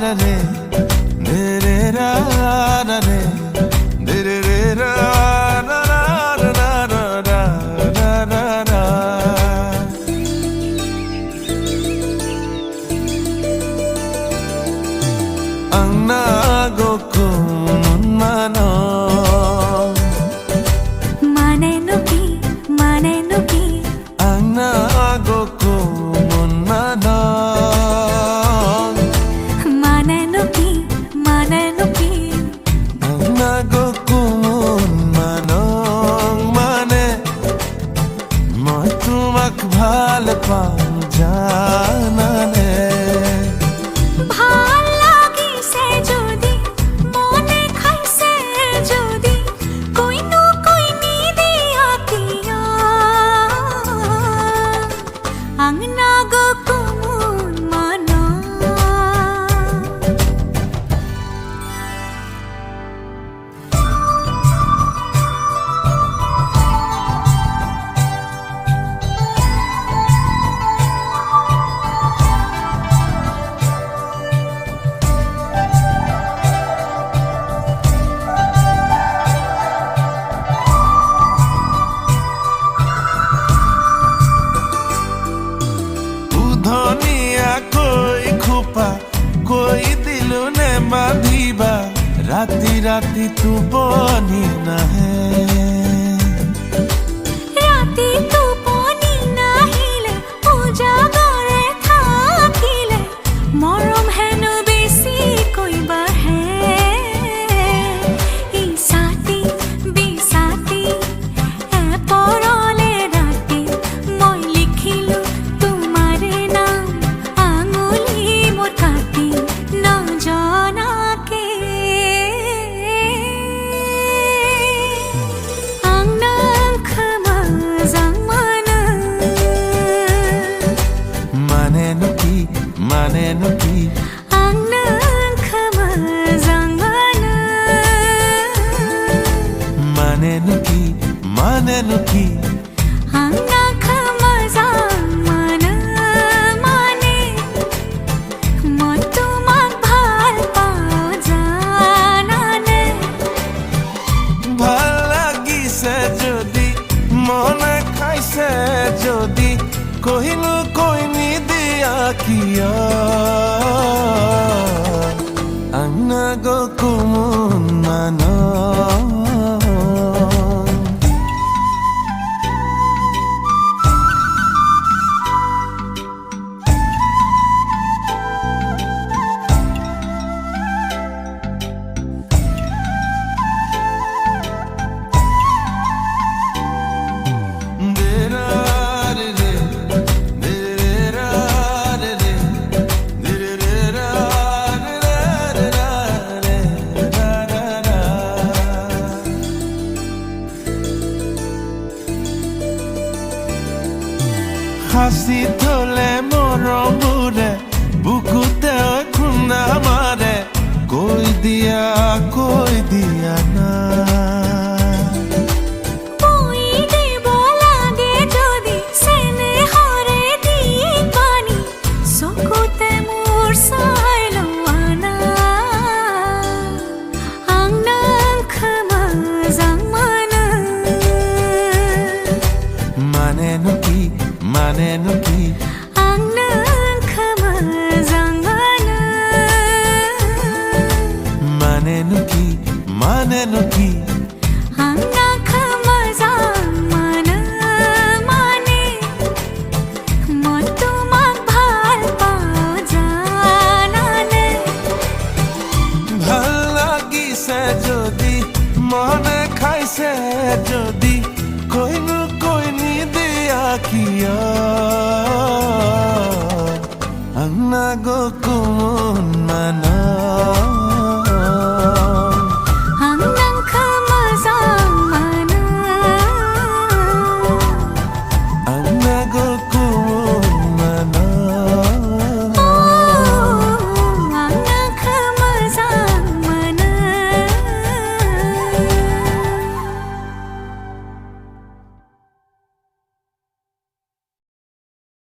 रा रे रे रे रा रा रे रे रे रे रा रा रा रा रा रा रा रा रा। Angna goko mano mane nuki Angna goko mano mane nuki Angna goko mano mane moi tumak bhal pao janane ভাল লাগিছে যদি মনে খাইছে যদি কইনো কইনি দিয়া কিয়া আংনা গো কুমুন মানা धनिया कोई खुपा कोई दिलु ने बांधिबा राती राती तू बनी ना है राती तू बनी नाहिले उजागरे থাকিলে মরম হেন বেশি কইবা হে ইসাতি বিসাতি এ পরলে রাতে মই লিখিলু তোমারে নাম আঙুলি মোর কাটি না জানাকে mane nuki Angna khamazang mane nuki Angna khamazang mane moi tumak bhal pao janane ভাল লাগিছে যদি মনে খাইছে যদি কহিনু কইনি দিয়া কিয়া Angna go kumun mano হাসি তোলে মরমুরে বুকুতে খুনা মারে কই দিয়া না কই দেব লাগে যদি সেনে হরে দি পানি সকুতে মোর সাইলো আনা আংনা খামাজাং mane nuki Angna khamazang mane nuki Angna khamazang mane moi tumak bhal pao janane ভাল লাগিছে যদি মনে খাইছে যদি